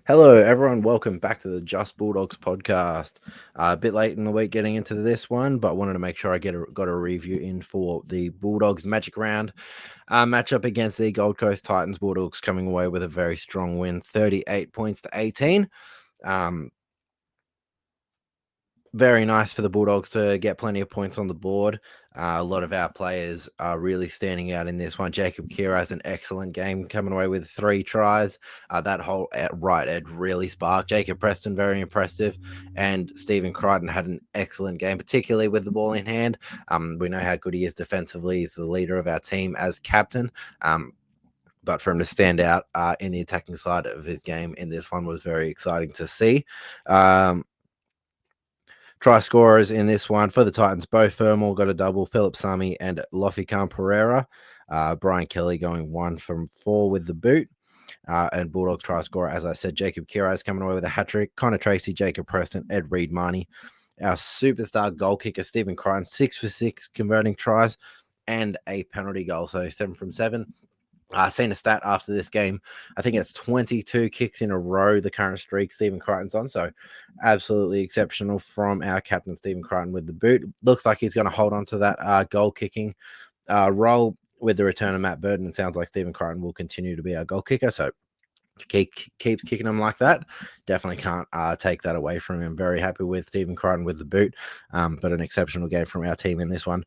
Hello, everyone. Welcome back to the Just Bulldogs podcast. A bit late in the week getting into this one, but wanted to make sure I got a review in for the Bulldogs Magic Round matchup against the Gold Coast Titans. Bulldogs coming away with a very strong win, 38 points to 18. Um, Very nice for the Bulldogs to get plenty of points on the board. A lot of our players are really standing out in this one. Jacob Kira has an excellent game, coming away with 3 tries. That whole right edge really sparked. Jacob Preston, very impressive. And Stephen Crichton had an excellent game, particularly with the ball in hand. We know how good he is defensively. He's the leader of our team as captain. But for him to stand out in the attacking side of his game in this one was very exciting to see. Try scorers in this one for the Titans, Bo Fermel got a double, Philip Sami and Lofican Pereira. Brian Kelly going 1 from 4 with the boot. And Bulldogs try scorer, as I said, Jacob Kira is coming away with a hat trick. Connor Tracy, Jacob Preston, Ed Reed Marnie. Our superstar goal kicker, Stephen Crichton, 6 for 6, converting tries and a penalty goal. So 7 from 7. Seen a stat after this game. I think it's 22 kicks in a row, the current streak Stephen Crichton's on. So absolutely exceptional from our captain, Stephen Crichton, with the boot. Looks like he's going to hold on to that goal kicking role with the return of Matt Burton. It sounds like Stephen Crichton will continue to be our goal kicker. So keeps kicking them like that. Definitely can't take that away from him. Very happy with Stephen Crichton with the boot, but an exceptional game from our team in this one.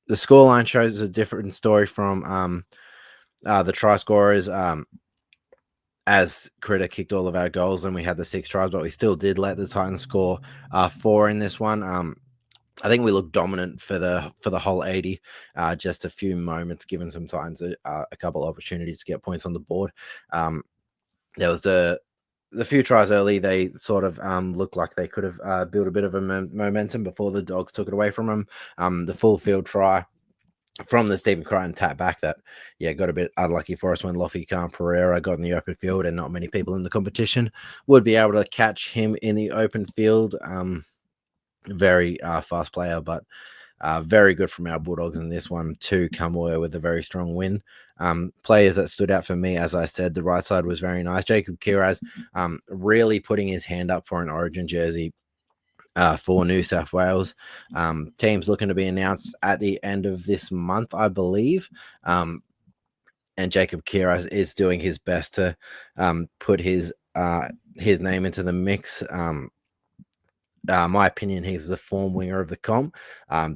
The scoreline shows a different story from the try scorers. As Critter kicked all of our goals and we had the 6 tries, but we still did let the Titans score 4 in this one. I think we looked dominant for the whole 80. Just a few moments, given some Titans a couple opportunities to get points on the board. There was the few tries early. They sort of looked like they could have built a bit of a momentum before the Dogs took it away from them. The full field try from the Stephen Crichton tap back that, got a bit unlucky for us when Lofican Pereira got in the open field and not many people in the competition would be able to catch him in the open field. Very fast player, but very good from our Bulldogs in this one to come away with a very strong win. Players that stood out for me, as I said, the right side was very nice. Jacob Kiraz really putting his hand up for an Origin jersey for New South Wales. Teams looking to be announced at the end of this month, I believe. And Jacob Kiraz is doing his best to put his name into the mix. My opinion, he's the form winger of the comp,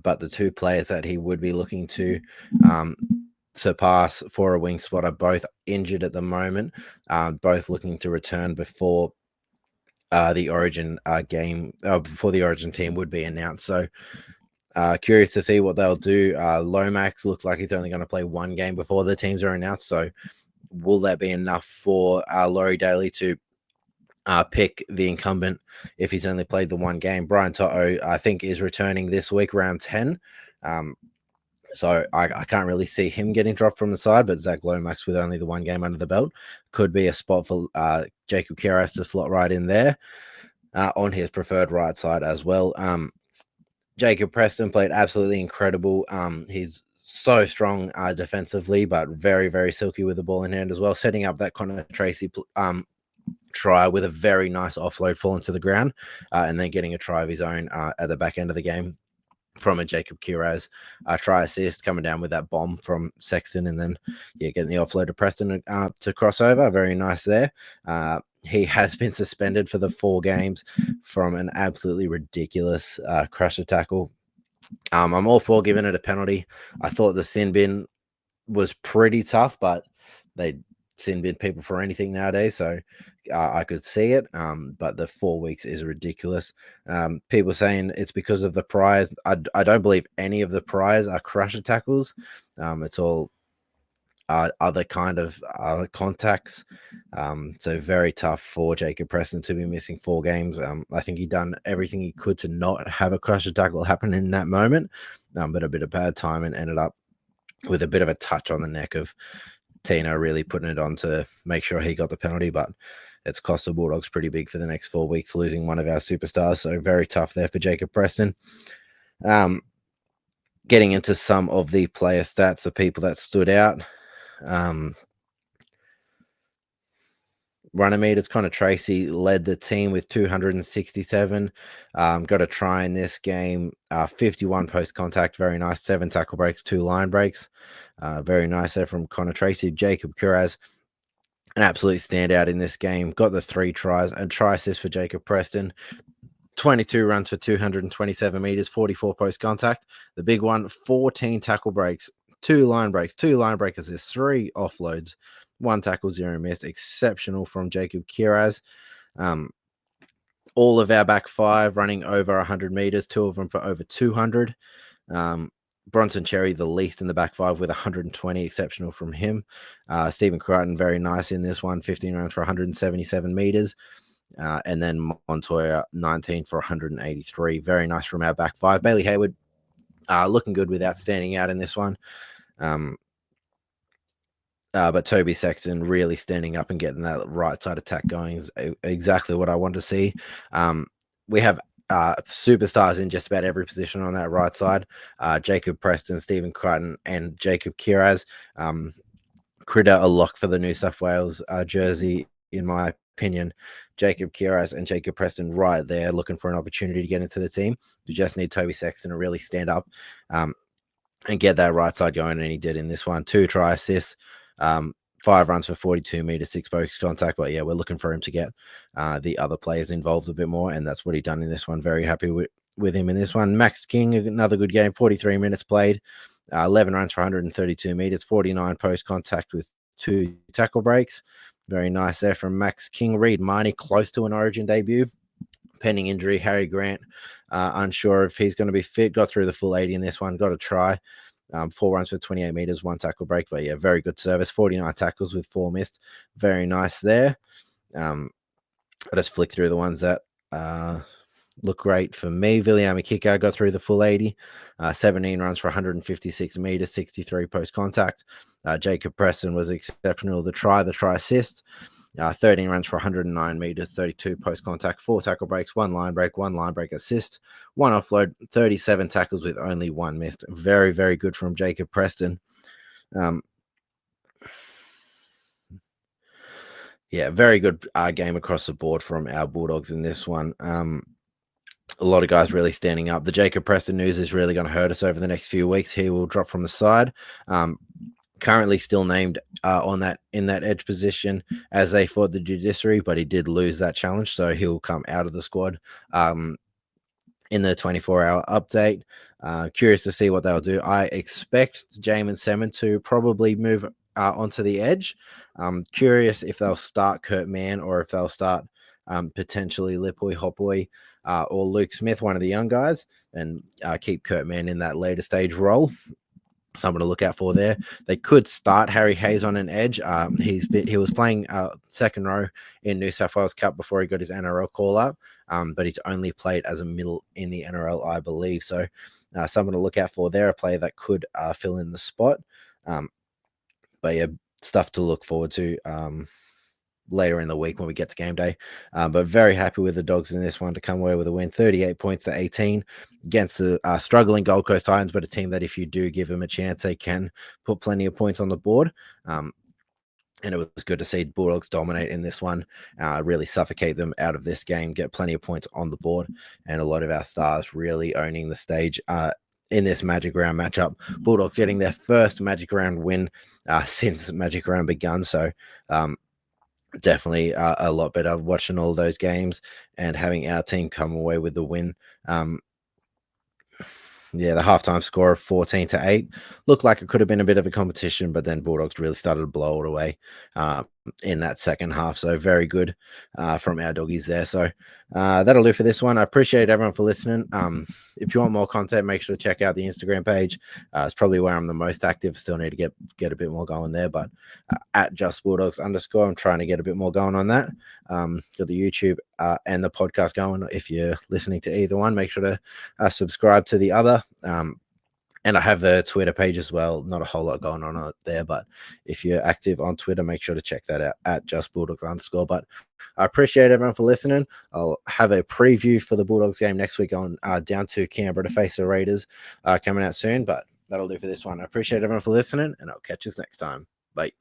but the 2 players that he would be looking to surpass for a wing spot are both injured at the moment, both looking to return before the Origin game, before the Origin team would be announced. So curious to see what they'll do. Lomax looks like he's only going to play 1 game before the teams are announced. So will that be enough for Laurie Daly to pick the incumbent if he's only played the 1 game? Brian Toto, I think, is returning this week, round 10. So I can't really see him getting dropped from the side, but Zach Lomax, with only the 1 game under the belt, could be a spot for Jacob Kiras to slot right in there on his preferred right side as well. Jacob Preston played absolutely incredible. He's so strong defensively, but very, very silky with the ball in hand as well, setting up that Connor Tracy try with a very nice offload falling to the ground, and then getting a try of his own at the back end of the game from a Jacob Kiraz try assist, coming down with that bomb from Sexton, and then getting the offload to Preston to cross over. Very nice there. He has been suspended for the 4 games from an absolutely ridiculous crusher tackle. I'm all for giving it a penalty. I thought the sin bin was pretty tough, but they sin bin people for anything nowadays, so I could see it. But the 4 weeks is ridiculous. People saying it's because of the priors. I don't believe any of the priors are crusher tackles. It's all other kind of contacts. So very tough for Jacob Preston to be missing 4 games. I think he done everything he could to not have a crusher tackle happen in that moment, but a bit of bad time and ended up with a bit of a touch on the neck of Tino, really putting it on to make sure he got the penalty. But it's cost the Bulldogs pretty big for the next 4 weeks, losing one of our superstars. So very tough there for Jacob Preston. Getting into some of the player stats of people that stood out. runner meters. Connor Tracy led the team with 267. Got a try in this game. 51 post contact, very nice. 7 tackle breaks, 2 line breaks. Very nice there from Connor Tracy. Jacob Curaz, an absolute standout in this game. Got the 3 tries and try assist for Jacob Preston. 22 runs for 227 meters, 44 post contact. The big one, 14 tackle breaks, 2 line breaks, 2 line break assists, 3 offloads, 1 tackle, 0 missed. Exceptional from Jacob Kiraz. All of our back 5 running over 100 meters, 2 of them for over 200. Bronson Cherry, the least in the back 5 with 120, exceptional from him. Stephen Crichton, very nice in this one, 15 runs for 177 meters. And then Montoya, 19 for 183. Very nice from our back 5. Bailey Hayward, looking good without standing out in this one. But Toby Sexton really standing up and getting that right side attack going is exactly what I want to see. We have superstars in just about every position on that right side. Jacob Preston, Stephen Crichton, and Jacob Kiraz. Critter a lock for the New South Wales jersey, in my opinion. Jacob Kiraz and Jacob Preston right there looking for an opportunity to get into the team. You just need Toby Sexton to really stand up and get that right side going, and he did in this one. 2 try assists, 5 runs for 42 meters, 6 post contact. But yeah, we're looking for him to get the other players involved a bit more, and that's what he done in this one. Very happy with him in this one. Max King, another good game, 43 minutes played, 11 runs for 132 meters, 49 post contact with 2 tackle breaks. Very nice there from Max King. Reed Marnie, close to an Origin debut. Pending injury, Harry Grant, unsure if he's going to be fit. Got through the full 80 in this one. Got a try. 4 runs for 28 meters, 1 tackle break. But yeah, very good service. 49 tackles with 4 missed. Very nice there. I just flick through the ones that look great for me. Viliami Kika got through the full 80. 17 runs for 156 meters, 63 post contact. Jacob Preston was exceptional. The try assist. 13 runs for 109 meters, 32 post contact, 4 tackle breaks, 1 line break assist, 1 offload, 37 tackles with only 1 missed. Very, very good from Jacob Preston. Yeah, very good game across the board from our Bulldogs in this one. A lot of guys really standing up. The Jacob Preston news is really going to hurt us over the next few weeks. He will drop from the side. Currently still named in that edge position as they fought the judiciary, but he did lose that challenge, so he'll come out of the squad in the 24-hour update. Curious to see what they'll do. I expect Jamin Semin to probably move onto the edge. Curious if they'll start Kurt Mann or if they'll start potentially Lipoi Hopoi or Luke Smith, one of the young guys, and keep Kurt Mann in that later stage role. Someone to look out for there. They could start Harry Hayes on an edge. He was playing second row in New South Wales Cup before he got his NRL call up, but he's only played as a middle in the NRL, I believe. So someone to look out for there, a player that could fill in the spot. But yeah, stuff to look forward to later in the week when we get to game day. But very happy with the Dogs in this one to come away with a win, 38 points to 18 against the struggling Gold Coast Titans, but a team that if you do give them a chance, they can put plenty of points on the board. And it was good to see Bulldogs dominate in this one, really suffocate them out of this game, get plenty of points on the board, and a lot of our stars really owning the stage in this Magic Round matchup. Bulldogs getting their first Magic Round win since Magic Round begun. So definitely a lot better watching all those games and having our team come away with the win. Yeah, the halftime score of 14-8 looked like it could have been a bit of a competition, but then Bulldogs really started to blow it away in that second half. So very good from our doggies there. So that'll do for this one. I appreciate everyone for listening. If you want more content, make sure to check out the Instagram page. It's probably where I'm the most active. Still need to get a bit more going there, but at Just Bulldogs _, I'm trying to get a bit more going on that. Got the YouTube and the podcast going. If you're listening to either one, make sure to subscribe to the other. And I have the Twitter page as well. Not a whole lot going on there, but if you're active on Twitter, make sure to check that out at Just Bulldogs _. But I appreciate everyone for listening. I'll have a preview for the Bulldogs game next week on down to Canberra to face the Raiders coming out soon. But that'll do for this one. I appreciate everyone for listening, and I'll catch you next time. Bye.